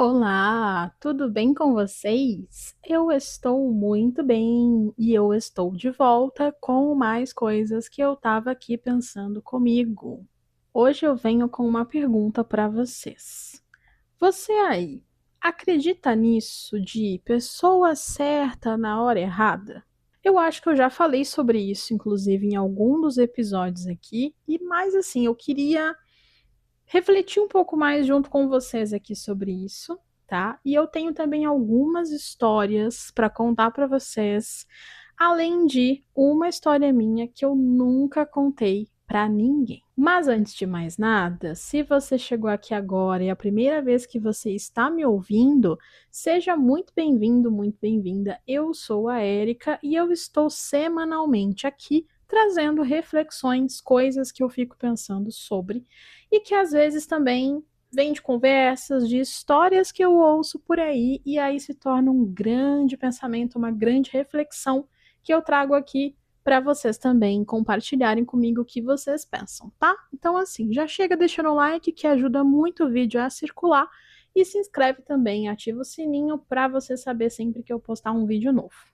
Olá, tudo bem com vocês? Eu estou muito bem e eu estou de volta com mais coisas que eu estava aqui pensando comigo. Hoje eu venho com uma pergunta para vocês. Você aí, acredita nisso de pessoa certa na hora errada? Eu acho que eu já falei sobre isso, inclusive, em algum dos episódios aqui, e mais assim, eu queria refletir um pouco mais junto com vocês aqui sobre isso, tá? E eu tenho também algumas histórias para contar para vocês, além de uma história minha que eu nunca contei para ninguém. Mas antes de mais nada, se você chegou aqui agora e é a primeira vez que você está me ouvindo, seja muito bem-vindo, muito bem-vinda. Eu sou a Érica e eu estou semanalmente aqui trazendo reflexões, coisas que eu fico pensando sobre e que às vezes também vem de conversas, de histórias que eu ouço por aí, e aí se torna um grande pensamento, uma grande reflexão que eu trago aqui para vocês também compartilharem comigo o que vocês pensam, tá? Então, assim, já chega deixando o like que ajuda muito o vídeo a circular e se inscreve também, ativa o sininho para você saber sempre que eu postar um vídeo novo.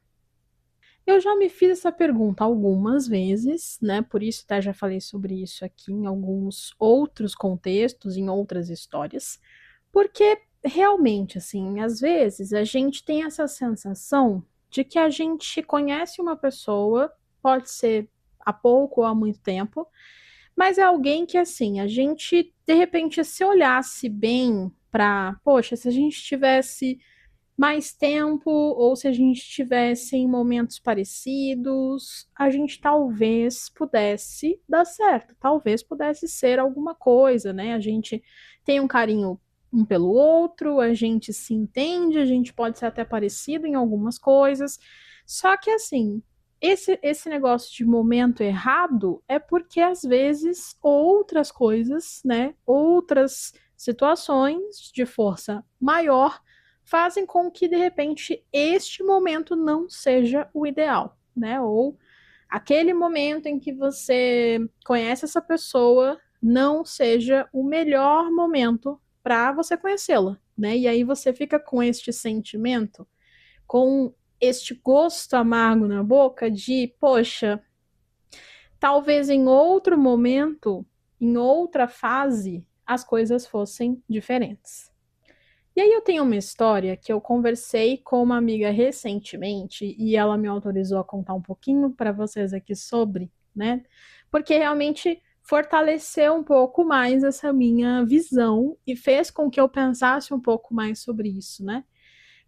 Eu já me fiz essa pergunta algumas vezes, né? Por isso até já falei sobre isso aqui em alguns outros contextos, em outras histórias, porque realmente, assim, às vezes a gente tem essa sensação de que a gente conhece uma pessoa, pode ser há pouco ou há muito tempo, mas é alguém que, assim, a gente, de repente, se olhasse bem para, poxa, se a gente tivesse mais tempo, ou se a gente estivesse em momentos parecidos, a gente talvez pudesse dar certo, talvez pudesse ser alguma coisa, né? A gente tem um carinho um pelo outro, a gente se entende, a gente pode ser até parecido em algumas coisas, só que assim. Esse negócio de momento errado é porque às vezes outras coisas, né, outras situações de força maior fazem com que de repente este momento não seja o ideal, né? Ou aquele momento em que você conhece essa pessoa não seja o melhor momento para você conhecê-la, né? E aí você fica com este sentimento, com este gosto amargo na boca de, poxa, talvez em outro momento, em outra fase, as coisas fossem diferentes. E aí eu tenho uma história que eu conversei com uma amiga recentemente e ela me autorizou a contar um pouquinho para vocês aqui sobre, né? Porque realmente fortaleceu um pouco mais essa minha visão e fez com que eu pensasse um pouco mais sobre isso, né?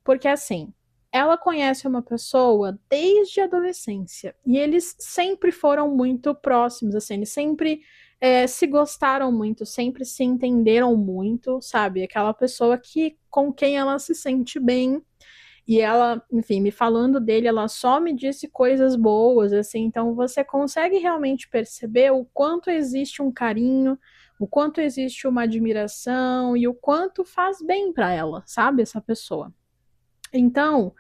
Porque assim, ela conhece uma pessoa desde a adolescência e eles sempre foram muito próximos, assim, eles sempre se gostaram muito, sempre se entenderam muito, sabe? Aquela pessoa que com quem ela se sente bem. E ela, enfim, me falando dele, ela só me disse coisas boas, assim, então você consegue realmente perceber o quanto existe um carinho, o quanto existe uma admiração e o quanto faz bem para ela, sabe, essa pessoa. Então,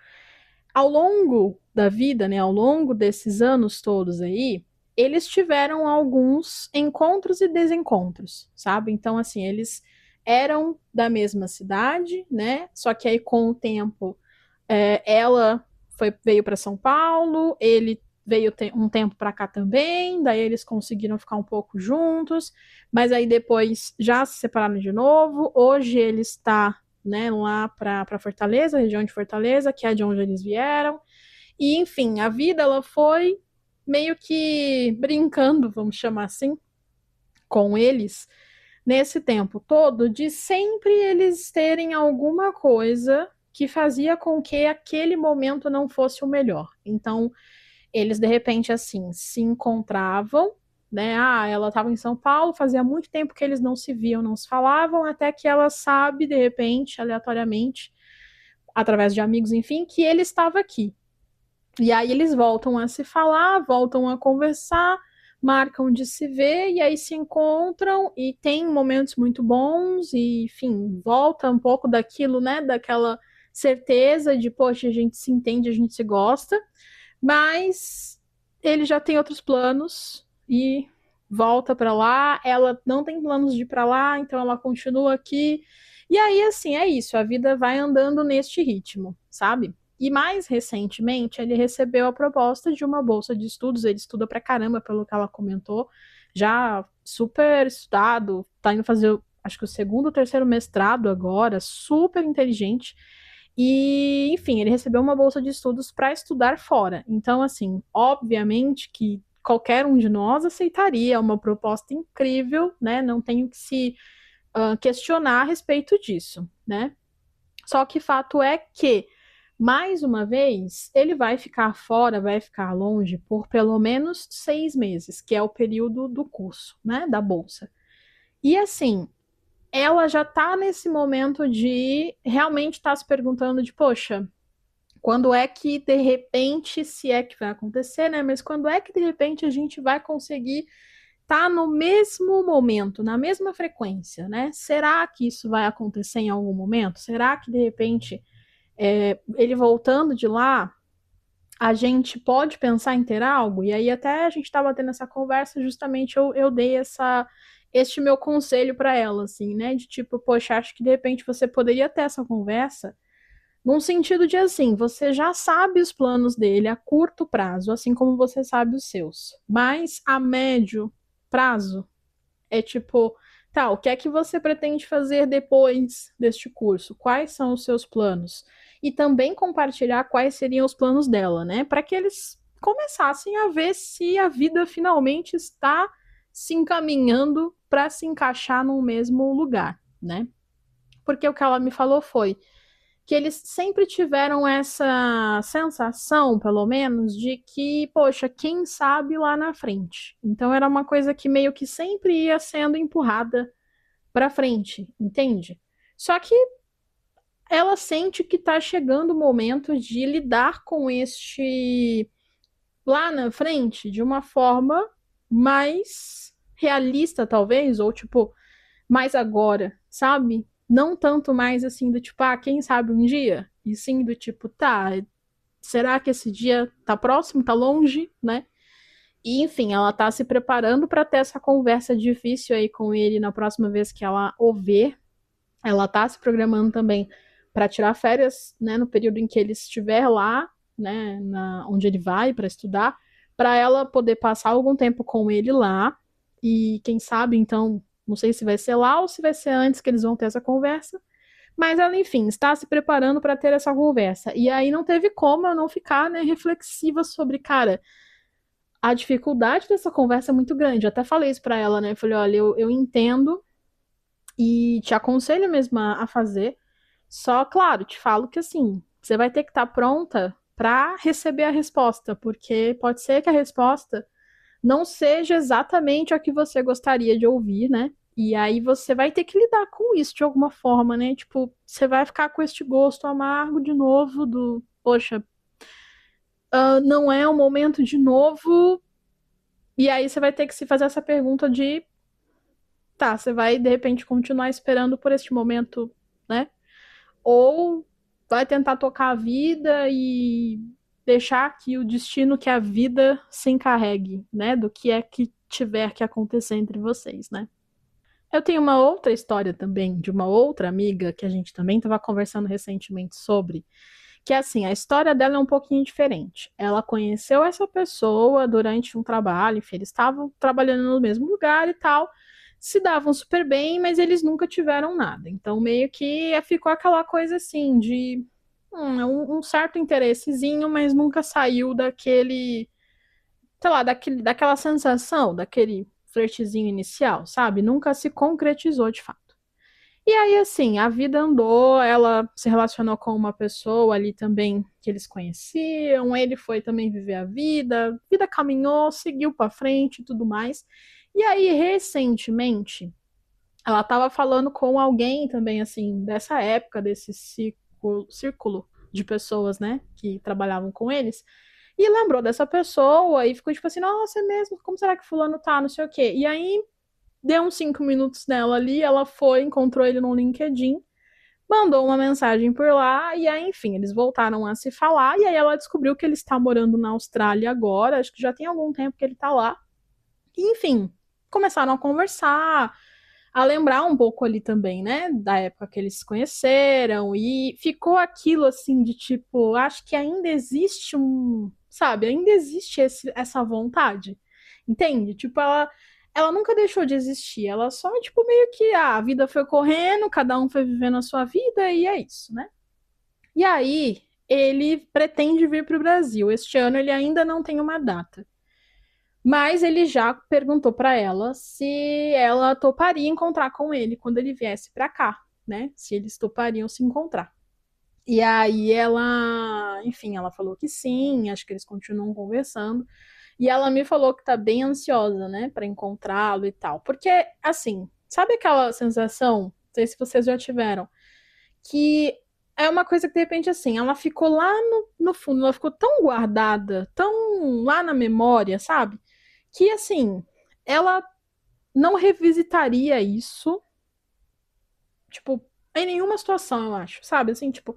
ao longo da vida, né, ao longo desses anos todos aí, eles tiveram alguns encontros e desencontros, sabe? Então, assim, eles eram da mesma cidade, né? Só que aí, com o tempo, ela veio para São Paulo, ele veio um tempo para cá também, daí eles conseguiram ficar um pouco juntos, mas aí depois já se separaram de novo. Hoje ele está, né, lá para Fortaleza, região de Fortaleza, que é de onde eles vieram. E enfim, a vida ela foi meio que brincando, vamos chamar assim, com eles nesse tempo todo, de sempre eles terem alguma coisa que fazia com que aquele momento não fosse o melhor. Então, eles de repente assim se encontravam, né? Ah, ela estava em São Paulo, fazia muito tempo que eles não se viam, não se falavam, até que ela sabe de repente, aleatoriamente, através de amigos, enfim, que ele estava aqui. E aí eles voltam a se falar, voltam a conversar, marcam de se ver e aí se encontram e tem momentos muito bons e, enfim, volta um pouco daquilo, né, daquela certeza de, poxa, a gente se entende, a gente se gosta, mas ele já tem outros planos e volta para lá, ela não tem planos de ir para lá, então ela continua aqui E aí, assim, é isso, a vida vai andando neste ritmo, sabe? E mais recentemente, ele recebeu a proposta de uma bolsa de estudos, ele estuda pra caramba, pelo que ela comentou, já super estudado, tá indo fazer, acho que o segundo ou terceiro mestrado agora, super inteligente. E, enfim, ele recebeu uma bolsa de estudos para estudar fora. Então, assim, obviamente que qualquer um de nós aceitaria uma proposta incrível, né? Não tenho que se questionar a respeito disso, né? Só que fato é que, mais uma vez, ele vai ficar fora, vai ficar longe por pelo menos 6 meses, que é o período do curso, né? Da bolsa. E assim, ela já tá nesse momento de realmente estar se perguntando de, poxa, quando é que de repente, se é que vai acontecer, né? Mas quando é que de repente a gente vai conseguir estar no mesmo momento, na mesma frequência, né? Será que isso vai acontecer em algum momento? Será que de repente ele voltando de lá, a gente pode pensar em ter algo? E aí até a gente estava tendo essa conversa, justamente eu dei este meu conselho para ela, assim, né? De tipo, poxa, acho que de repente você poderia ter essa conversa num sentido de assim, você já sabe os planos dele a curto prazo, assim como você sabe os seus. Mas a médio prazo é tipo, tá, o que é que você pretende fazer depois deste curso? Quais são os seus planos? E também compartilhar quais seriam os planos dela, né? Para que eles começassem a ver se a vida finalmente está se encaminhando para se encaixar no mesmo lugar, né? Porque o que ela me falou foi que eles sempre tiveram essa sensação, pelo menos, de que, poxa, quem sabe lá na frente. Então era uma coisa que meio que sempre ia sendo empurrada para frente, entende? Só que ela sente que está chegando o momento de lidar com este lá na frente de uma forma mais realista, talvez, ou tipo, mais agora, sabe? Não tanto mais assim do tipo, ah, quem sabe um dia? E sim do tipo, tá, será que esse dia tá próximo, tá longe, né? E enfim, ela tá se preparando para ter essa conversa difícil aí com ele na próxima vez que ela o ver. Ela tá se programando também para tirar férias, né, no período em que ele estiver lá, né, onde ele vai para estudar, para ela poder passar algum tempo com ele lá. E quem sabe, então, não sei se vai ser lá ou se vai ser antes que eles vão ter essa conversa. Mas ela, enfim, está se preparando para ter essa conversa. E aí não teve como eu não ficar, né, reflexiva sobre, cara, a dificuldade dessa conversa é muito grande. Eu até falei isso para ela, né? Eu falei, olha, eu entendo e te aconselho mesmo a fazer. Só, claro, te falo que assim, você vai ter que estar pronta para receber a resposta, porque pode ser que a resposta não seja exatamente a que você gostaria de ouvir, né? E aí você vai ter que lidar com isso de alguma forma, né? Tipo, você vai ficar com este gosto amargo de novo do, poxa, não é o momento de novo. E aí você vai ter que se fazer essa pergunta de, tá, você vai de repente continuar esperando por este momento, né? Ou vai tentar tocar a vida e deixar que o destino, que a vida se encarregue, né? Do que é que tiver que acontecer entre vocês, né? Eu tenho uma outra história também de uma outra amiga que a gente também estava conversando recentemente sobre, que é assim, a história dela é um pouquinho diferente. Ela conheceu essa pessoa durante um trabalho, enfim, eles estavam trabalhando no mesmo lugar e tal, se davam super bem, mas eles nunca tiveram nada. Então, meio que ficou aquela coisa assim de um certo interessezinho, mas nunca saiu daquele, sei lá, daquela sensação, daquele flertezinho inicial, sabe? Nunca se concretizou de fato. E aí, assim, a vida andou, ela se relacionou com uma pessoa ali também que eles conheciam, ele foi também viver a vida caminhou, seguiu pra frente e tudo mais. E aí, recentemente, ela estava falando com alguém também, assim, dessa época, desse círculo de pessoas, né, que trabalhavam com eles, e lembrou dessa pessoa e ficou tipo assim, nossa, é mesmo? Como será que fulano tá? Não sei o quê. E aí deu uns 5 minutos nela ali, ela foi, encontrou ele no LinkedIn, mandou uma mensagem por lá, e aí, enfim, eles voltaram a se falar, e aí ela descobriu que ele está morando na Austrália agora, acho que já tem algum tempo que ele tá lá. E, enfim, começaram a conversar, a lembrar um pouco ali também, né, da época que eles se conheceram, e ficou aquilo assim de tipo, acho que ainda existe sabe, ainda existe essa vontade, entende? Tipo, ela nunca deixou de existir, ela só, tipo, meio que a vida foi correndo, cada um foi vivendo a sua vida e é isso, né? E aí, ele pretende vir para o Brasil. Este ano ele ainda não tem uma data. Mas ele já perguntou para ela se ela toparia encontrar com ele quando ele viesse para cá, né? Se eles topariam se encontrar. E aí ela, enfim, ela falou que sim, acho que eles continuam conversando. E ela me falou que tá bem ansiosa, né, para encontrá-lo e tal. Porque, assim, sabe aquela sensação, não sei se vocês já tiveram, que é uma coisa que de repente, assim, ela ficou lá no fundo, ela ficou tão guardada, tão lá na memória, sabe? Que, assim, ela não revisitaria isso, tipo, em nenhuma situação, eu acho, sabe? Assim, tipo,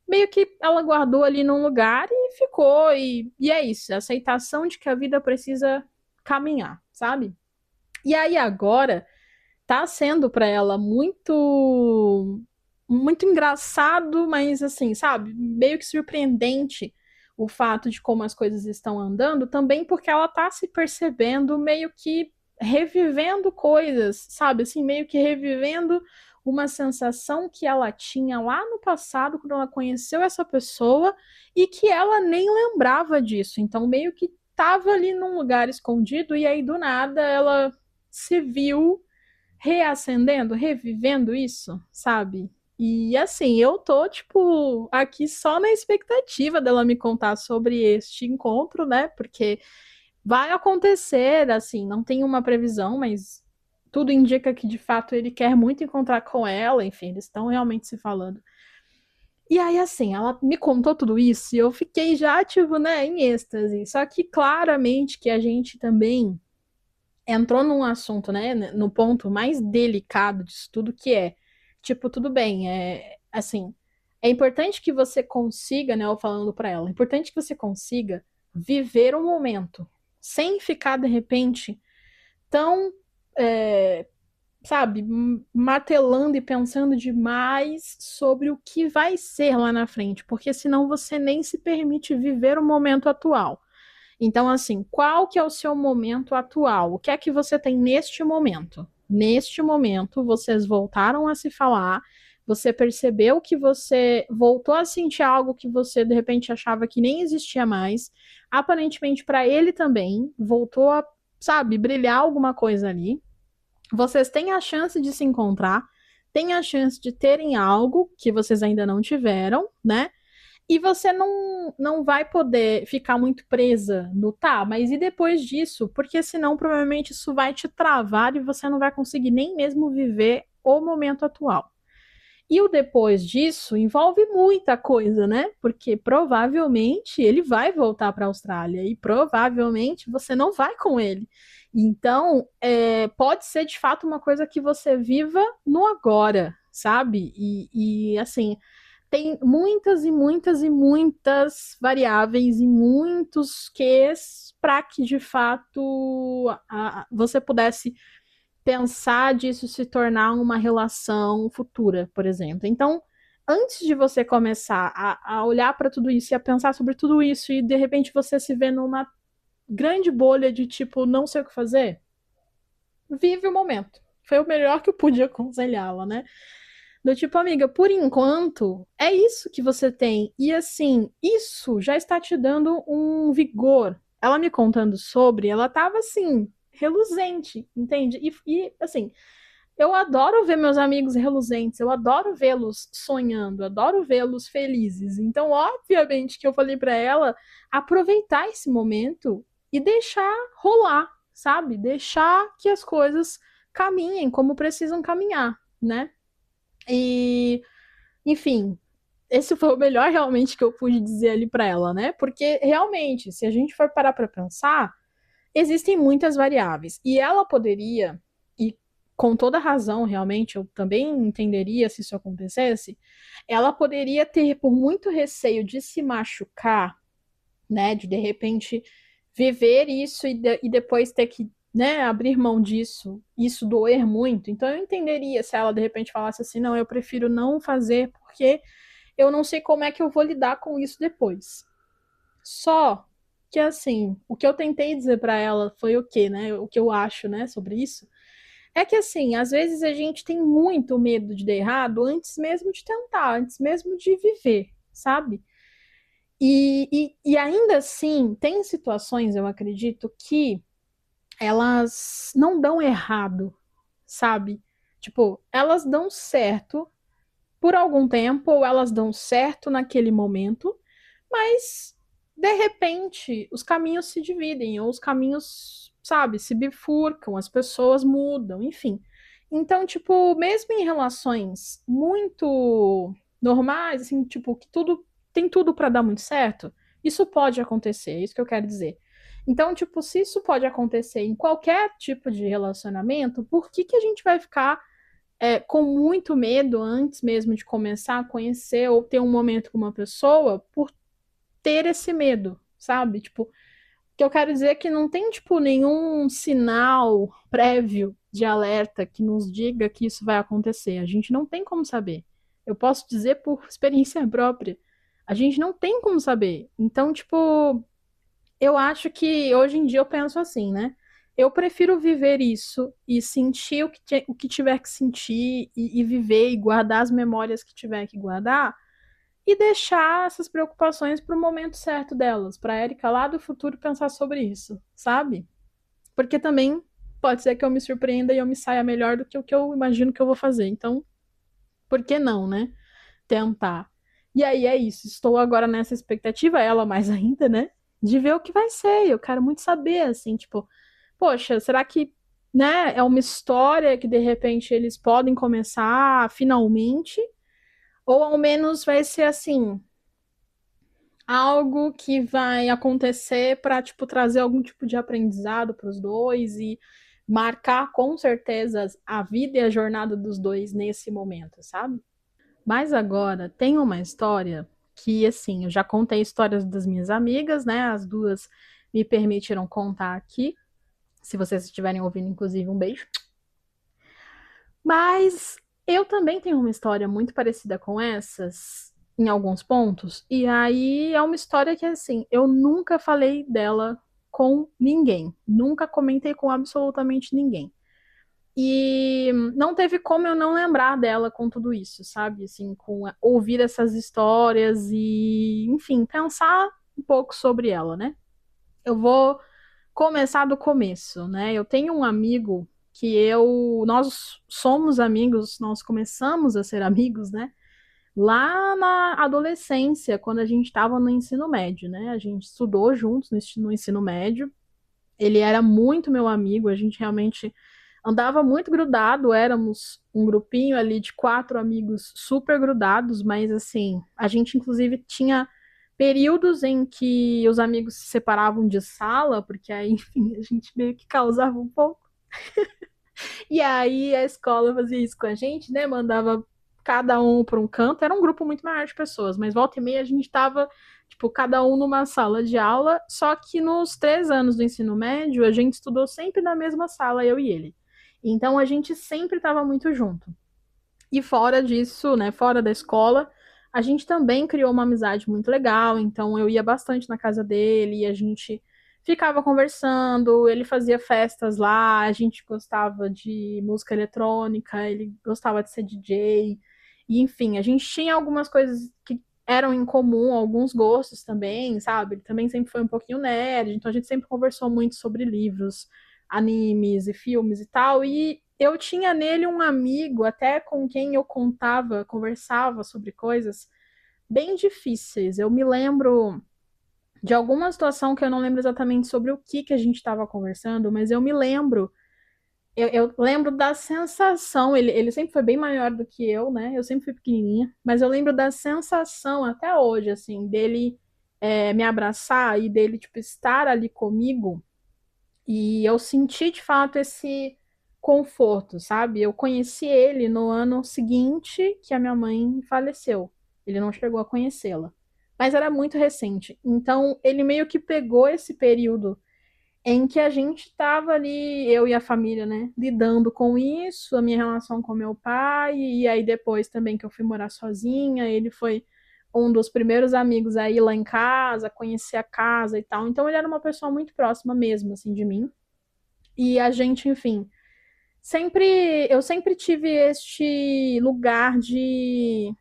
meio que ela guardou ali num lugar e ficou, e é isso, a aceitação de que a vida precisa caminhar, sabe? E aí agora tá sendo para ela muito engraçado, mas assim, sabe, meio que surpreendente o fato de como as coisas estão andando, também porque ela tá se percebendo meio que revivendo coisas, sabe, assim, meio que revivendo uma sensação que ela tinha lá no passado quando ela conheceu essa pessoa e que ela nem lembrava disso. Então meio que tava ali num lugar escondido e aí do nada ela se viu reacendendo, revivendo isso, sabe? E assim, eu tô, tipo, aqui só na expectativa dela me contar sobre este encontro, né? Porque vai acontecer, assim, não tem uma previsão, mas tudo indica que de fato ele quer muito encontrar com ela, enfim, eles estão realmente se falando. E aí, assim, ela me contou tudo isso e eu fiquei já, tipo, né, em êxtase. Só que claramente que a gente também entrou num assunto, né, no ponto mais delicado disso tudo, que é, tipo, tudo bem, assim, é importante que você consiga, né, eu falando para ela, é importante que você consiga viver o momento, sem ficar, de repente, tão, é, sabe, martelando e pensando demais sobre o que vai ser lá na frente, porque senão você nem se permite viver o momento atual. Então, assim, qual que é o seu momento atual? O que é que você tem neste momento? Neste momento, vocês voltaram a se falar, você percebeu que você voltou a sentir algo que você de repente achava que nem existia mais. Aparentemente, para ele também, voltou a, sabe, brilhar alguma coisa ali. Vocês têm a chance de se encontrar, têm a chance de terem algo que vocês ainda não tiveram, né? E você não vai poder ficar muito presa no tá, mas e depois disso? Porque senão provavelmente isso vai te travar e você não vai conseguir nem mesmo viver o momento atual. E o depois disso envolve muita coisa, né? Porque provavelmente ele vai voltar para a Austrália e provavelmente você não vai com ele. Então, pode ser de fato uma coisa que você viva no agora, sabe? E assim, tem muitas e muitas e muitas variáveis e muitos quês para que de fato você pudesse pensar disso se tornar uma relação futura, por exemplo. Então, antes de você começar a olhar para tudo isso e a pensar sobre tudo isso e de repente você se vê numa grande bolha de tipo, não sei o que fazer, vive o momento. Foi o melhor que eu pude aconselhá-la, né? Do tipo, amiga, por enquanto, é isso que você tem. E assim, isso já está te dando um vigor. Ela me contando sobre, ela tava assim, reluzente, entende? Assim, eu adoro ver meus amigos reluzentes, eu adoro vê-los sonhando, adoro vê-los felizes. Então, obviamente que eu falei para ela aproveitar esse momento e deixar rolar, sabe? Deixar que as coisas caminhem como precisam caminhar, né? E, enfim, esse foi o melhor realmente que eu pude dizer ali para ela, né? Porque realmente, se a gente for parar para pensar, existem muitas variáveis. E ela poderia, e com toda razão, realmente, eu também entenderia se isso acontecesse, ela poderia ter, por muito receio de se machucar, né? De repente viver isso e depois ter que né, abrir mão disso, isso doer muito. Então eu entenderia se ela de repente falasse assim, não, eu prefiro não fazer porque eu não sei como é que eu vou lidar com isso depois. Só que assim, o que eu tentei dizer para ela foi o quê, né? O que eu acho, né, sobre isso, é que assim, às vezes a gente tem muito medo de dar errado antes mesmo de tentar, antes mesmo de viver, sabe? E ainda assim, tem situações, eu acredito, que elas não dão errado, sabe? Tipo, elas dão certo por algum tempo, ou elas dão certo naquele momento, mas de repente os caminhos se dividem, ou os caminhos, sabe, se bifurcam, as pessoas mudam, enfim. Então, tipo, mesmo em relações muito normais, assim, tipo, que tudo tem tudo para dar muito certo, isso pode acontecer, é isso que eu quero dizer. Então, tipo, se isso pode acontecer em qualquer tipo de relacionamento, por que que a gente vai ficar com muito medo antes mesmo de começar a conhecer ou ter um momento com uma pessoa por ter esse medo, sabe? Tipo, o que eu quero dizer é que não tem, tipo, nenhum sinal prévio de alerta que nos diga que isso vai acontecer. A gente não tem como saber. Eu posso dizer por experiência própria. A gente não tem como saber. Então, tipo, eu acho que hoje em dia eu penso assim, né? Eu prefiro viver isso e sentir o que tiver que sentir e viver e guardar as memórias que tiver que guardar e deixar essas preocupações para o momento certo delas, para a Erika lá do futuro pensar sobre isso, sabe? Porque também pode ser que eu me surpreenda e eu me saia melhor do que o que eu imagino que eu vou fazer. Então, por que não, né? Tentar. E aí é isso. Estou agora nessa expectativa, ela mais ainda, né? De ver o que vai ser. Eu quero muito saber, assim, tipo, poxa, será que, né, é uma história que de repente eles podem começar finalmente? Ou ao menos vai ser assim, algo que vai acontecer para tipo trazer algum tipo de aprendizado para os dois e marcar com certeza a vida e a jornada dos dois nesse momento, sabe? Mas agora tem uma história que, assim, eu já contei histórias das minhas amigas, né? As duas me permitiram contar aqui. Se vocês estiverem ouvindo, inclusive, um beijo. Mas eu também tenho uma história muito parecida com essas, em alguns pontos. E aí é uma história que, assim, eu nunca falei dela com ninguém. Nunca comentei com absolutamente ninguém. E não teve como eu não lembrar dela com tudo isso, sabe? Assim, com ouvir essas histórias e, enfim, pensar um pouco sobre ela, né? Eu vou começar do começo, né? Eu tenho um amigo que nós somos amigos, nós começamos a ser amigos, né? Lá na adolescência, quando a gente estava no ensino médio, né? A gente estudou juntos no ensino médio. Ele era muito meu amigo, a gente realmente andava muito grudado, éramos um grupinho ali de quatro amigos super grudados, mas assim, a gente inclusive tinha períodos em que os amigos se separavam de sala, porque aí, enfim, a gente meio que causava um pouco. E aí a escola fazia isso com a gente, né? Mandava cada um para um canto, era um grupo muito maior de pessoas, mas volta e meia a gente estava tipo, cada um numa sala de aula, só que nos 3 anos do ensino médio, a gente estudou sempre na mesma sala, eu e ele. Então a gente sempre estava muito junto. E fora disso, né, fora da escola, a gente também criou uma amizade muito legal, então eu ia bastante na casa dele e a gente ficava conversando, ele fazia festas lá, a gente gostava de música eletrônica, ele gostava de ser DJ, e enfim, a gente tinha algumas coisas que eram em comum, alguns gostos também, sabe? Ele também sempre foi um pouquinho nerd, então a gente sempre conversou muito sobre livros, animes e filmes e tal, e eu tinha nele um amigo, até com quem eu contava, conversava sobre coisas bem difíceis. Eu me lembro de alguma situação que eu não lembro exatamente sobre o que a gente estava conversando, mas eu me lembro. Eu lembro da sensação, ele sempre foi bem maior do que eu, né? Eu sempre fui pequenininha, mas eu lembro da sensação até hoje, assim, dele me abraçar e dele, tipo, estar ali comigo e eu senti de fato esse conforto, sabe? Eu conheci ele no ano seguinte que a minha mãe faleceu. Ele não chegou a conhecê-la, mas era muito recente. Então, ele meio que pegou esse período em que a gente estava ali, eu e a família, né, lidando com isso, a minha relação com meu pai, e aí depois também que eu fui morar sozinha, ele foi um dos primeiros amigos a ir lá em casa, conhecer a casa e tal. Então ele era uma pessoa muito próxima mesmo, assim, de mim. E a gente, enfim, eu sempre tive este lugar de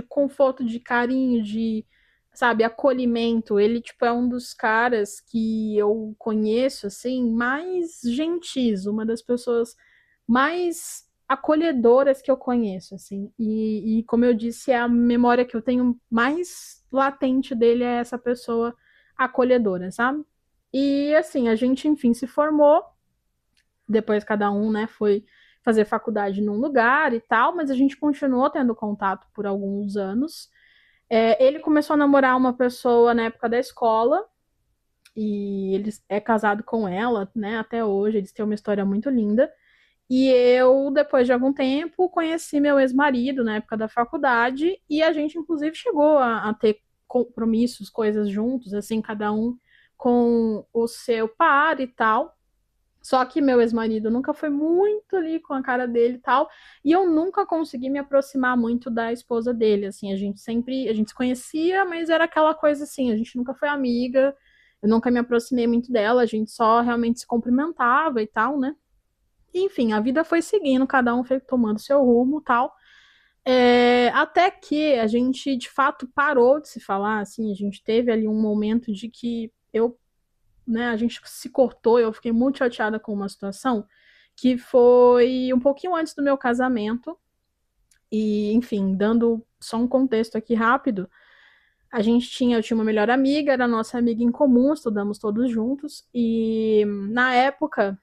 conforto, de carinho, de, sabe, acolhimento. Ele, tipo, é um dos caras que eu conheço, assim, mais gentis, uma das pessoas mais acolhedoras que eu conheço, assim. E como eu disse, é a memória que eu tenho mais latente dele é essa pessoa acolhedora, sabe? E, assim, a gente, enfim, se formou, depois cada um, né, foi fazer faculdade num lugar e tal, mas a gente continuou tendo contato por alguns anos. Ele começou a namorar uma pessoa na época da escola, e ele é casado com ela, né, até hoje, eles têm uma história muito linda. E eu, depois de algum tempo, conheci meu ex-marido na época da faculdade, e a gente, inclusive, chegou a ter compromissos, coisas juntos, assim, cada um com o seu par e tal. Só que meu ex-marido nunca foi muito ali com a cara dele e tal, e eu nunca consegui me aproximar muito da esposa dele, assim, a gente se conhecia, mas era aquela coisa assim, a gente nunca foi amiga, eu nunca me aproximei muito dela, a gente só realmente se cumprimentava e tal, né? Enfim, a vida foi seguindo, cada um foi tomando seu rumo e tal. Até que a gente de fato parou de se falar, assim, a gente teve ali um momento de que eu, né, a gente se cortou, eu fiquei muito chateada com uma situação que foi um pouquinho antes do meu casamento. E, enfim, dando só um contexto aqui rápido, eu tinha uma melhor amiga, era nossa amiga em comum, estudamos todos juntos, e na época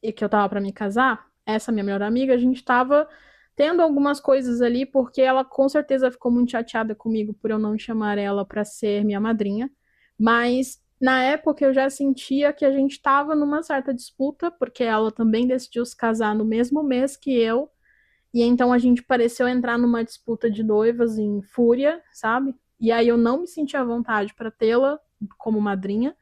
e que eu tava para me casar, essa minha melhor amiga, a gente tava tendo algumas coisas ali, porque ela com certeza ficou muito chateada comigo por eu não chamar ela para ser minha madrinha, mas na época eu já sentia que a gente estava numa certa disputa, porque ela também decidiu se casar no mesmo mês que eu, e então a gente pareceu entrar numa disputa de noivas em fúria, sabe? E aí eu não me sentia à vontade para tê-la como madrinha.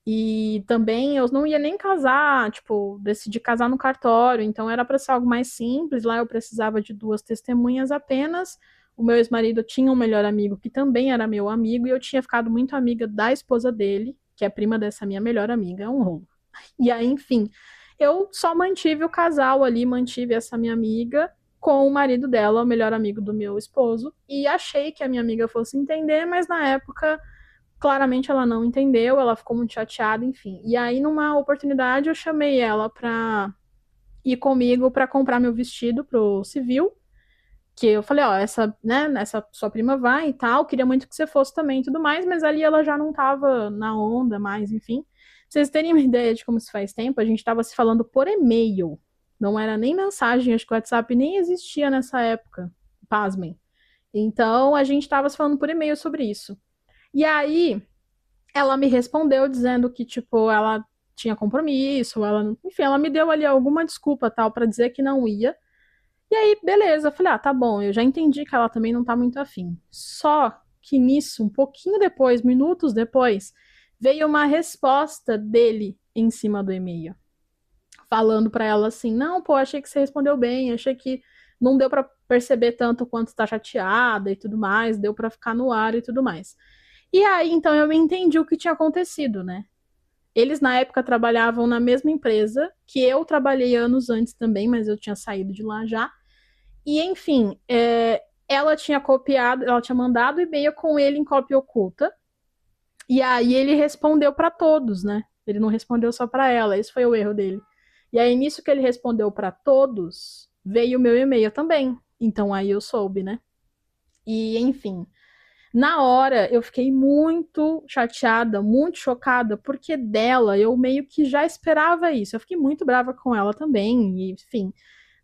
E também eu não ia nem casar, tipo, decidi casar no cartório, então era para ser algo mais simples. Lá eu precisava de duas testemunhas apenas. O meu ex-marido tinha um melhor amigo que também era meu amigo, e eu tinha ficado muito amiga da esposa dele, que é prima dessa minha melhor amiga, é um rolo. E aí, enfim, eu só mantive o casal ali, mantive essa minha amiga com o marido dela, o melhor amigo do meu esposo, e achei que a minha amiga fosse entender, mas na época claramente ela não entendeu, ela ficou muito chateada, enfim. E aí, numa oportunidade, eu chamei ela pra ir comigo pra comprar meu vestido pro civil. Que eu falei, ó, essa, né, essa sua prima vai e tal, queria muito que você fosse também e tudo mais, mas ali ela já não tava na onda mais, enfim. Pra vocês terem uma ideia de como se faz tempo, a gente tava se falando por e-mail. Não era nem mensagem, acho que o WhatsApp nem existia nessa época. Pasmem. Então, a gente tava se falando por e-mail sobre isso. E aí, ela me respondeu dizendo que, tipo, ela tinha compromisso, enfim, ela me deu ali alguma desculpa tal para dizer que não ia. E aí, beleza, eu falei, ah, tá bom, eu já entendi que ela também não tá muito afim. Só que nisso, um pouquinho depois, minutos depois, veio uma resposta dele em cima do e-mail, falando para ela assim: "Não, pô, achei que você respondeu bem, achei que não deu para perceber tanto quanto tá chateada e tudo mais, deu para ficar no ar e tudo mais". E aí, então, eu entendi o que tinha acontecido, né? Eles, na época, trabalhavam na mesma empresa que eu trabalhei anos antes também, mas eu tinha saído de lá já. E, enfim, ela tinha copiado, ela tinha mandado o e-mail com ele em cópia oculta. E aí ele respondeu para todos, né? Ele não respondeu só para ela, esse foi o erro dele. E aí, nisso que ele respondeu para todos, veio o meu e-mail também. Então aí eu soube, né? E, enfim, na hora, eu fiquei muito chateada, muito chocada, porque dela eu meio que já esperava isso. Eu fiquei muito brava com ela também, e, enfim,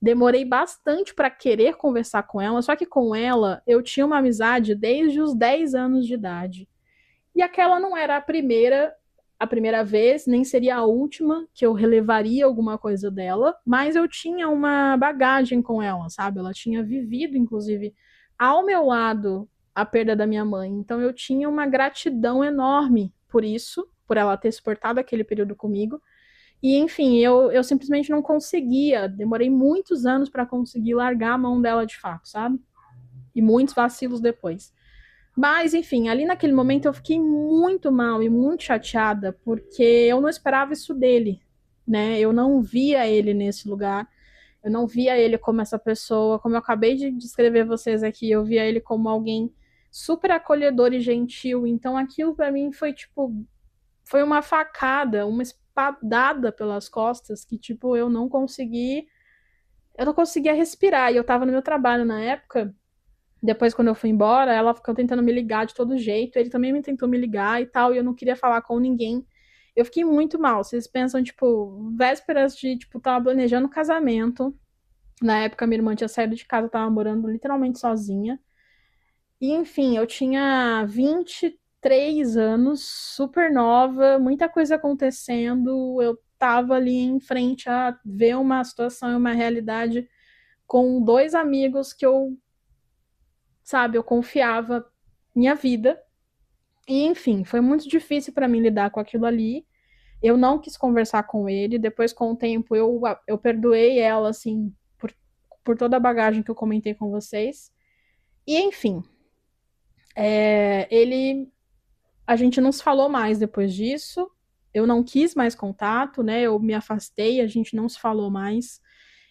demorei bastante para querer conversar com ela, só que com ela eu tinha uma amizade desde os 10 anos de idade. E aquela não era a primeira vez, nem seria a última que eu relevaria alguma coisa dela, mas eu tinha uma bagagem com ela, sabe? Ela tinha vivido, inclusive, ao meu lado a perda da minha mãe. Então eu tinha uma gratidão enorme por isso. por ela ter suportado aquele período comigo. E, enfim, eu simplesmente não conseguia. Demorei muitos anos para conseguir largar a mão dela de fato, sabe? E muitos vacilos depois. Mas, enfim, ali naquele momento eu fiquei muito mal e muito chateada, porque eu não esperava isso dele, né? Eu não via ele nesse lugar. Eu não via ele como essa pessoa, como eu acabei de descrever vocês aqui, eu via ele como alguém super acolhedor e gentil. Então aquilo para mim foi tipo, foi uma facada, uma espadada pelas costas que tipo eu não conseguia respirar. E eu tava no meu trabalho na época. Depois, quando eu fui embora, ela ficou tentando me ligar de todo jeito. Ele também me tentou me ligar e tal, e eu não queria falar com ninguém. Eu fiquei muito mal. Vocês pensam, tipo, vésperas de, tipo, tava planejando casamento. Na época, minha irmã tinha saído de casa, tava morando literalmente sozinha. E, enfim, eu tinha 23 anos, super nova, muita coisa acontecendo. Eu tava ali em frente a ver uma situação e uma realidade com dois amigos que eu, sabe, eu confiava minha vida. E, enfim, foi muito difícil para mim lidar com aquilo ali. Eu não quis conversar com ele. Depois, com o tempo, eu perdoei ela, assim, por toda a bagagem que eu comentei com vocês. E, enfim, ele. A gente não se falou mais depois disso. Eu não quis mais contato, né? Eu me afastei, a gente não se falou mais.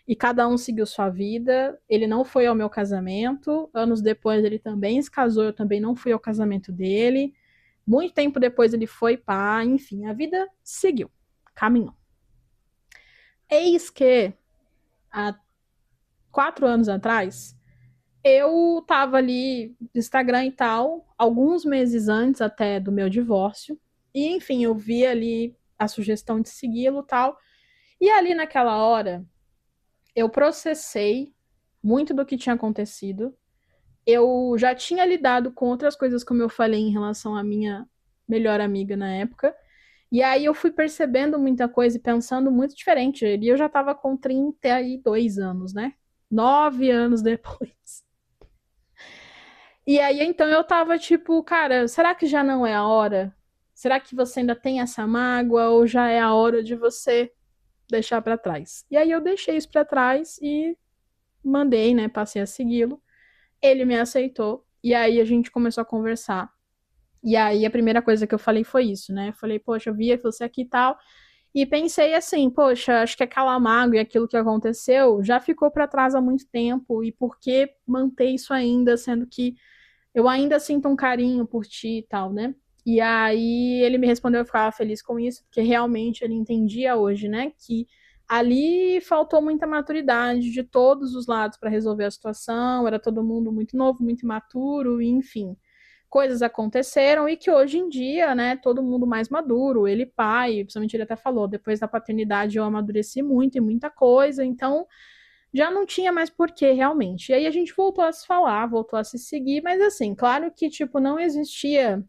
E cada um seguiu sua vida. Ele não foi ao meu casamento. Anos depois, ele também se casou, eu também não fui ao casamento dele. Muito tempo depois, ele foi pá. Enfim, a vida seguiu, caminhou. Eis que, há 4 anos atrás, eu tava ali no Instagram e tal, alguns meses antes até do meu divórcio. E, enfim, eu vi ali a sugestão de segui-lo e tal. E ali naquela hora, eu processei muito do que tinha acontecido. Eu já tinha lidado com outras coisas, como eu falei, em relação à minha melhor amiga na época. E aí eu fui percebendo muita coisa e pensando muito diferente. E eu já tava com 32 anos, né? 9 anos depois. E aí, então, eu tava tipo, cara, será que já não é a hora? Será que você ainda tem essa mágoa ou já é a hora de você deixar para trás? E aí eu deixei isso para trás e mandei, né, passei a segui-lo. Ele me aceitou e aí a gente começou a conversar. E aí a primeira coisa que eu falei foi isso, né? Eu falei, poxa, eu via você aqui e tal. E pensei assim, poxa, acho que aquela mágoa e aquilo que aconteceu já ficou para trás há muito tempo. E por que manter isso ainda, sendo que eu ainda sinto um carinho por ti e tal, né? E aí ele me respondeu, eu ficava feliz com isso, porque realmente ele entendia hoje, né, que ali faltou muita maturidade de todos os lados para resolver a situação, era todo mundo muito novo, muito imaturo, enfim. Coisas aconteceram e que hoje em dia, né, todo mundo mais maduro, ele pai, principalmente ele até falou, depois da paternidade eu amadureci muito e muita coisa, então já não tinha mais porquê, realmente. E aí a gente voltou a se falar, voltou a se seguir, mas assim, claro que, tipo, não existia,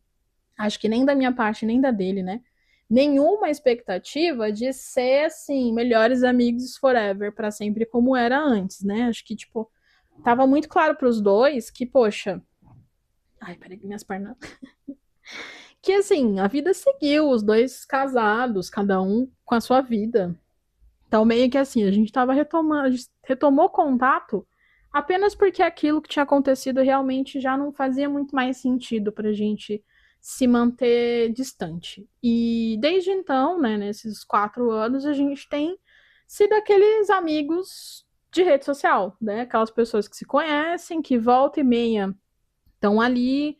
acho que nem da minha parte, nem da dele, né? Nenhuma expectativa de ser, assim, melhores amigos forever, para sempre, como era antes, né? Acho que, tipo, tava muito claro para os dois que, poxa. Ai, peraí, minhas pernas. Que, assim, a vida seguiu, os dois casados, cada um com a sua vida. Então, meio que assim, a gente tava retomando, a gente retomou contato apenas porque aquilo que tinha acontecido realmente já não fazia muito mais sentido pra gente se manter distante. E desde então, né, nesses 4 anos, a gente tem sido aqueles amigos de rede social, né? Aquelas pessoas que se conhecem, que volta e meia estão ali,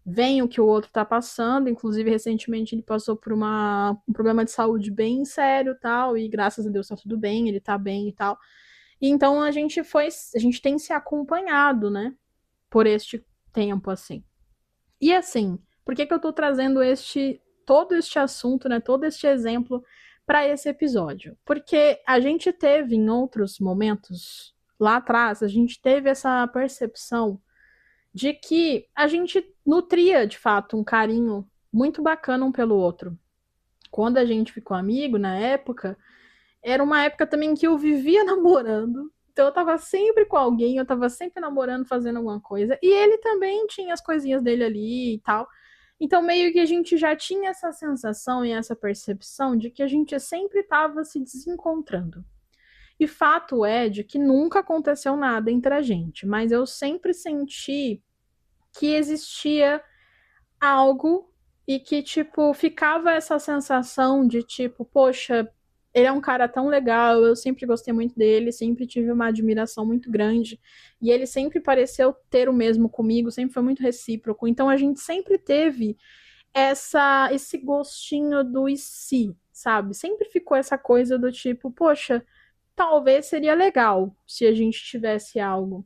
veem o que o outro está passando. Inclusive, recentemente ele passou por um problema de saúde bem sério, tal, e graças a Deus está tudo bem, ele está bem e tal. E então a gente tem se acompanhado, né, por este tempo assim. E assim, por que que eu estou trazendo todo este assunto, né, todo este exemplo para esse episódio? Porque a gente teve em outros momentos lá atrás, a gente teve essa percepção de que a gente nutria, de fato, um carinho muito bacana um pelo outro. Quando a gente ficou amigo, na época, era uma época também que eu vivia namorando. Então eu tava sempre com alguém, eu tava sempre namorando, fazendo alguma coisa. E ele também tinha as coisinhas dele ali e tal. Então, meio que a gente já tinha essa sensação e essa percepção de que a gente sempre estava se desencontrando. E fato é de que nunca aconteceu nada entre a gente, mas eu sempre senti que existia algo e que, tipo, ficava essa sensação de, tipo, poxa, ele é um cara tão legal, eu sempre gostei muito dele, sempre tive uma admiração muito grande, e ele sempre pareceu ter o mesmo comigo, sempre foi muito recíproco. Então a gente sempre teve esse gostinho do e se, sabe? Sempre ficou essa coisa do tipo, poxa, talvez seria legal se a gente tivesse algo.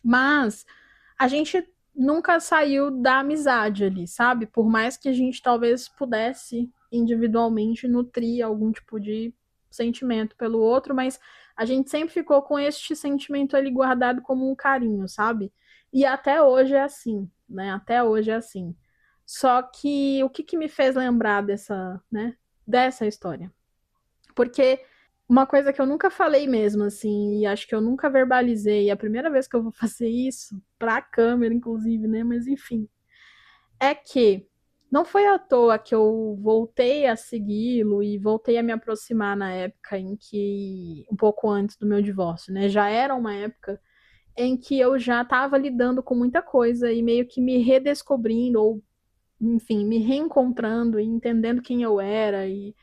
Mas a gente nunca saiu da amizade ali, sabe? Por mais que a gente talvez pudesse individualmente nutrir algum tipo de sentimento pelo outro, mas a gente sempre ficou com este sentimento ali guardado como um carinho, sabe? E até hoje é assim, né? Até hoje é assim. Só que o que, que me fez lembrar dessa, né, dessa história? Porque uma coisa que eu nunca falei mesmo, assim, e acho que eu nunca verbalizei, é a primeira vez que eu vou fazer isso, pra câmera, inclusive, né? Mas enfim, é que não foi à toa que eu voltei a segui-lo e voltei a me aproximar na época em que, um pouco antes do meu divórcio, né? Já era uma época em que eu já estava lidando com muita coisa e meio que me redescobrindo, ou enfim, me reencontrando e entendendo quem eu era e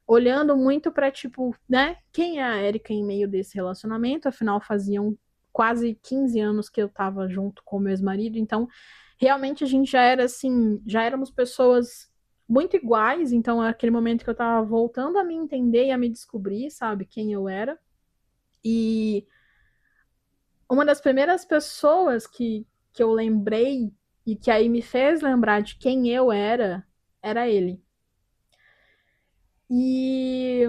olhando muito para tipo, né, quem é a Erika em meio desse relacionamento, afinal faziam quase 15 anos que eu estava junto com o meu ex-marido, então realmente a gente já era assim, já éramos pessoas muito iguais, então é aquele momento que eu estava voltando a me entender e a me descobrir, sabe, quem eu era. E uma das primeiras pessoas que eu lembrei e que aí me fez lembrar de quem eu era ele. E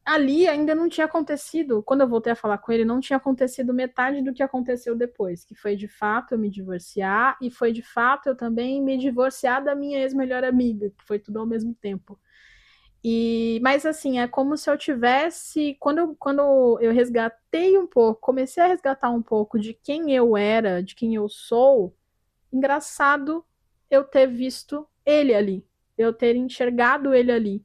ali ainda não tinha acontecido, quando eu voltei a falar com ele, não tinha acontecido metade do que aconteceu depois, que foi de fato eu me divorciar e foi de fato eu também me divorciar da minha ex-melhor amiga, que foi tudo ao mesmo tempo. E, mas assim, é como se eu tivesse, quando eu resgatei um pouco, comecei a resgatar um pouco de quem eu era, de quem eu sou, engraçado eu ter visto ele ali, eu ter enxergado ele ali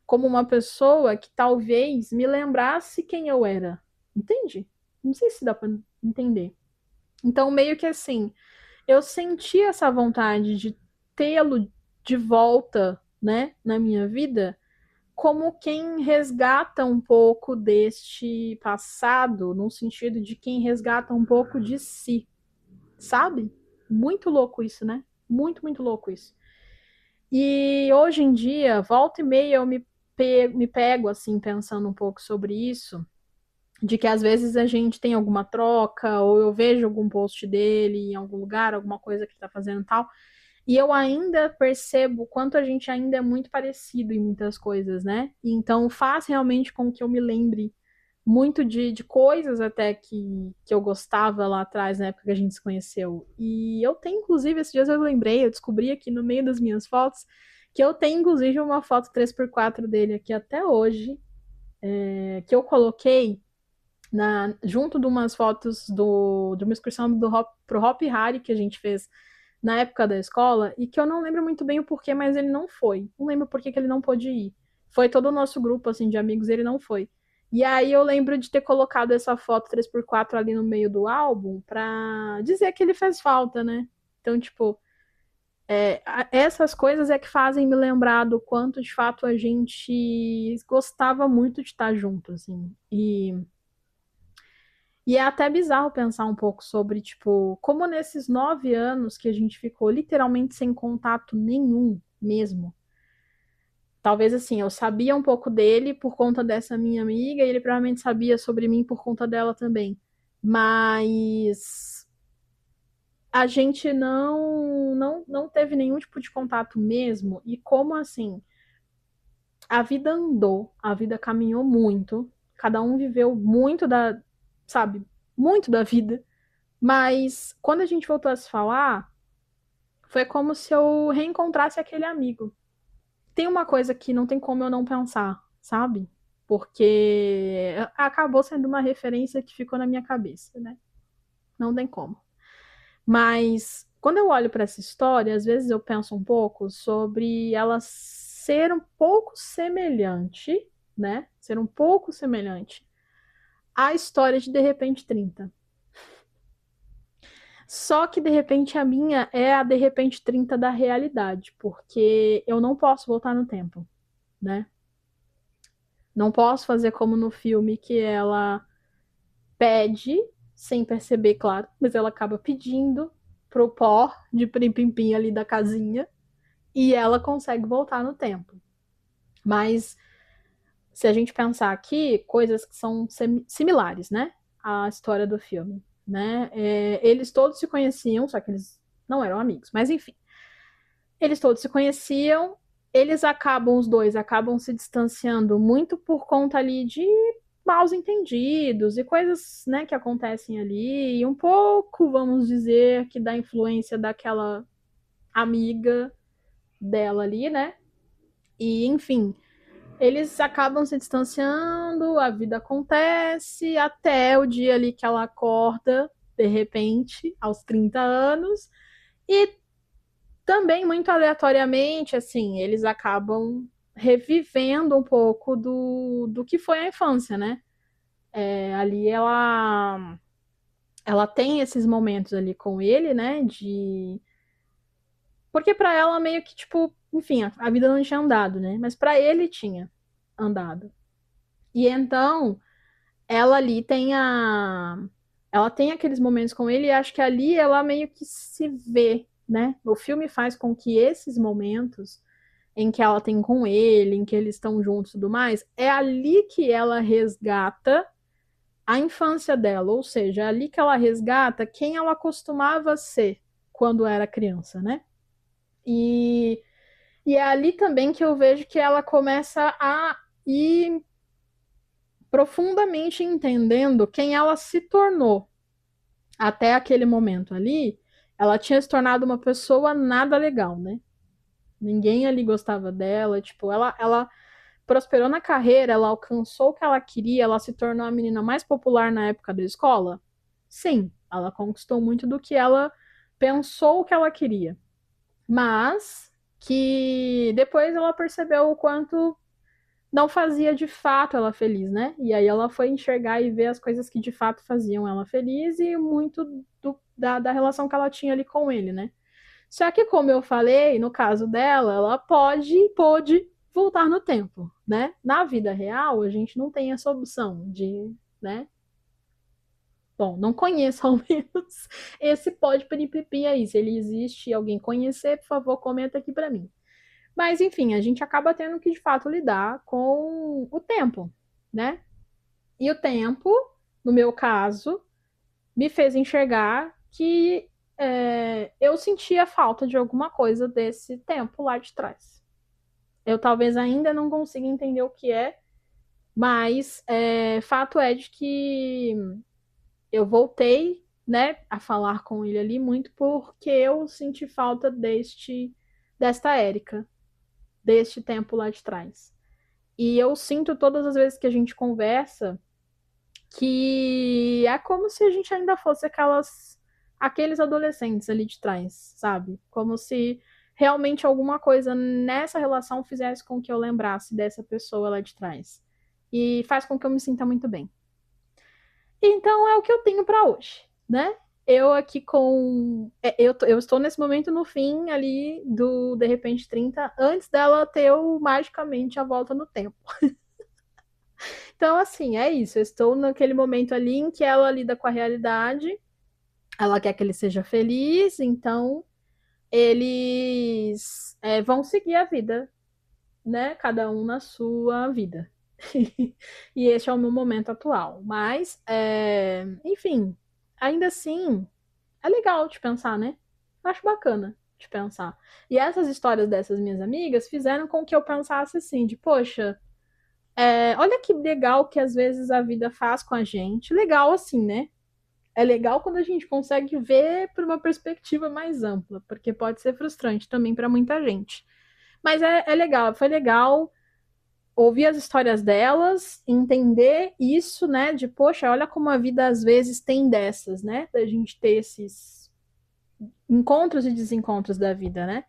como uma pessoa que talvez me lembrasse quem eu era. Entende? Não sei se dá para entender. Então, meio que assim, eu senti essa vontade de tê-lo de volta, né, na minha vida, como quem resgata um pouco deste passado, no sentido de quem resgata um pouco de si, sabe? Muito louco isso, né? Muito, muito louco isso. E hoje em dia, volta e meia, me pego assim, pensando um pouco sobre isso, de que às vezes a gente tem alguma troca, ou eu vejo algum post dele em algum lugar, alguma coisa que ele tá fazendo e tal, e eu ainda percebo quanto a gente ainda é muito parecido em muitas coisas, né? E então faz realmente com que eu me lembre muito de coisas até que eu gostava lá atrás, na época que a gente se conheceu. E eu tenho, inclusive, esses dias eu lembrei, eu descobri aqui no meio das minhas fotos, que eu tenho, inclusive, uma foto 3x4 dele aqui até hoje, que eu coloquei junto de umas fotos de uma excursão pro Hop Hari que a gente fez na época da escola, e que eu não lembro muito bem o porquê, mas ele não foi. Não lembro por que ele não pôde ir. Foi todo o nosso grupo, assim, de amigos, ele não foi. E aí eu lembro de ter colocado essa foto 3x4 ali no meio do álbum pra dizer que ele fez falta, né? Então, tipo, essas coisas é que fazem me lembrar do quanto, de fato, a gente gostava muito de estar junto, assim. E é até bizarro pensar um pouco sobre, tipo, como nesses 9 anos que a gente ficou literalmente sem contato nenhum mesmo. Talvez assim, eu sabia um pouco dele por conta dessa minha amiga, e ele provavelmente sabia sobre mim por conta dela também. Mas a gente não teve nenhum tipo de contato mesmo. E como assim, a vida andou, a vida caminhou muito, cada um viveu muito da, sabe, muito da vida. Mas quando a gente voltou a se falar, foi como se eu reencontrasse aquele amigo. Tem uma coisa que não tem como eu não pensar, sabe? Porque acabou sendo uma referência que ficou na minha cabeça, né? Não tem como. Mas Quando eu olho para essa história, às vezes eu penso um pouco sobre ela ser um pouco semelhante, né? Ser um pouco semelhante à história de Repente 30. Só que de repente a minha é a De Repente 30 da realidade, porque eu não posso voltar no tempo, né? Não posso fazer como no filme que ela pede, sem perceber, claro, mas ela acaba pedindo pro pó de pim-pim-pim ali da casinha e ela consegue voltar no tempo. Mas se a gente pensar aqui, coisas que são similares, né? À história do filme, né? Eles todos se conheciam, só que eles não eram amigos, mas enfim. Eles todos se conheciam, os dois acabam se distanciando muito por conta ali de maus entendidos e coisas, né, que acontecem ali, e um pouco, vamos dizer, que da influência daquela amiga dela ali, né? E, enfim, eles acabam se distanciando, a vida acontece, até o dia ali que ela acorda, de repente, aos 30 anos, e também muito aleatoriamente, assim, eles acabam revivendo um pouco do que foi a infância, né? Ali ela tem esses momentos ali com ele, né? Porque para ela meio que tipo, enfim, a vida não tinha andado, né? Mas para ele tinha andado. E então ela ali tem a ela tem aqueles momentos com ele e acho que ali ela meio que se vê, né? O filme faz com que esses momentos em que ela tem com ele, em que eles estão juntos e tudo mais, é ali que ela resgata a infância dela, ou seja, é ali que ela resgata quem ela costumava ser quando era criança, né? E, e é ali também que eu vejo que ela começa a ir profundamente entendendo quem ela se tornou até aquele momento ali. Ela tinha se tornado uma pessoa nada legal, né? Ninguém ali gostava dela, tipo, ela prosperou na carreira, ela alcançou o que ela queria, ela se tornou a menina mais popular na época da escola? Sim, ela conquistou muito do que ela pensou que ela queria. Mas que depois ela percebeu o quanto não fazia de fato ela feliz, né? E aí ela foi enxergar e ver as coisas que de fato faziam ela feliz e muito da relação que ela tinha ali com ele, né? Só que, como eu falei, no caso dela, ela pôde voltar no tempo, né? Na vida real, a gente não tem essa opção de, né? Bom, não conheço ao menos esse pode peripipi aí. Se ele existe e alguém conhecer, por favor, comenta aqui para mim. Mas, enfim, a gente acaba tendo que, de fato, lidar com o tempo, né? E o tempo, no meu caso, me fez enxergar que eu sentia falta de alguma coisa desse tempo lá de trás. Eu talvez ainda não consiga entender o que é, mas fato é de que eu voltei, né, a falar com ele ali muito porque eu senti falta desta Érica, deste tempo lá de trás. E eu sinto todas as vezes que a gente conversa que é como se a gente ainda fosse aqueles adolescentes ali de trás, sabe? Como se realmente alguma coisa nessa relação fizesse com que eu lembrasse dessa pessoa lá de trás. E faz com que eu me sinta muito bem. Então é o que eu tenho para hoje, né? Eu aqui com. Eu estou nesse momento no fim ali do De Repente 30, antes dela ter magicamente a volta no tempo. Então, assim, é isso. Eu estou naquele momento ali em que ela lida com a realidade, ela quer que ele seja feliz, então eles vão seguir a vida, né? Cada um na sua vida. E este é o meu momento atual. Mas, enfim, ainda assim, é legal de pensar, né? Acho bacana de pensar. E essas histórias dessas minhas amigas fizeram com que eu pensasse assim, de, poxa, olha que legal que às vezes a vida faz com a gente. Legal assim, né? É legal quando a gente consegue ver por uma perspectiva mais ampla, porque pode ser frustrante também para muita gente. Mas é legal, foi legal ouvir as histórias delas, entender isso, né? De, poxa, olha como a vida às vezes tem dessas, né? Da gente ter encontros e desencontros da vida, né?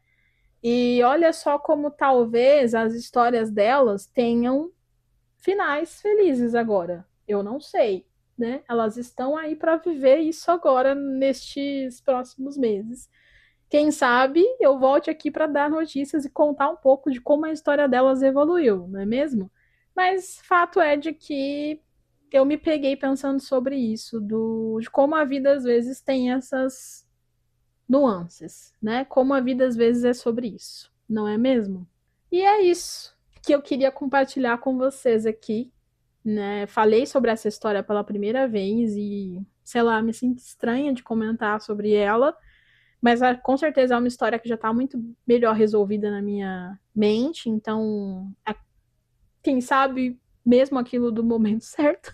E olha só como talvez as histórias delas tenham finais felizes agora. Eu não sei, né? Elas estão aí para viver isso agora nestes próximos meses. Quem sabe eu volte aqui para dar notícias e contar um pouco de como a história delas evoluiu, não é mesmo? Mas fato é de que eu me peguei pensando sobre isso, de como a vida às vezes tem essas nuances, né? Como a vida às vezes é sobre isso, não é mesmo? E é isso que eu queria compartilhar com vocês aqui, né? Falei sobre essa história pela primeira vez e, sei lá, me sinto estranha de comentar sobre ela, mas com certeza é uma história que já está muito melhor resolvida na minha mente, então, quem sabe mesmo aquilo do momento certo.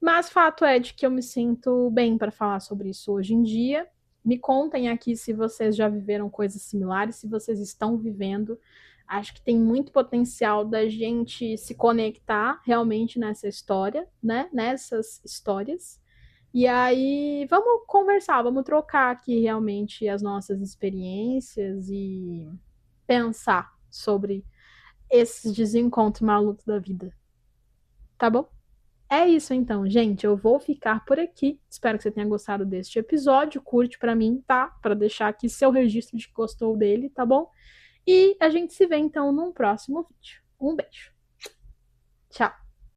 Mas fato é de que eu me sinto bem para falar sobre isso hoje em dia. Me contem aqui se vocês já viveram coisas similares, se vocês estão vivendo. Acho que tem muito potencial da gente se conectar realmente nessa história, né? Nessas histórias. E aí, vamos conversar, vamos trocar aqui realmente as nossas experiências e pensar sobre esses desencontros malucos da vida. Tá bom? É isso então, gente. Eu vou ficar por aqui. Espero que você tenha gostado deste episódio. Curte pra mim, tá? Pra deixar aqui seu registro de que gostou dele, tá bom? E a gente se vê então num próximo vídeo. Um beijo. Tchau.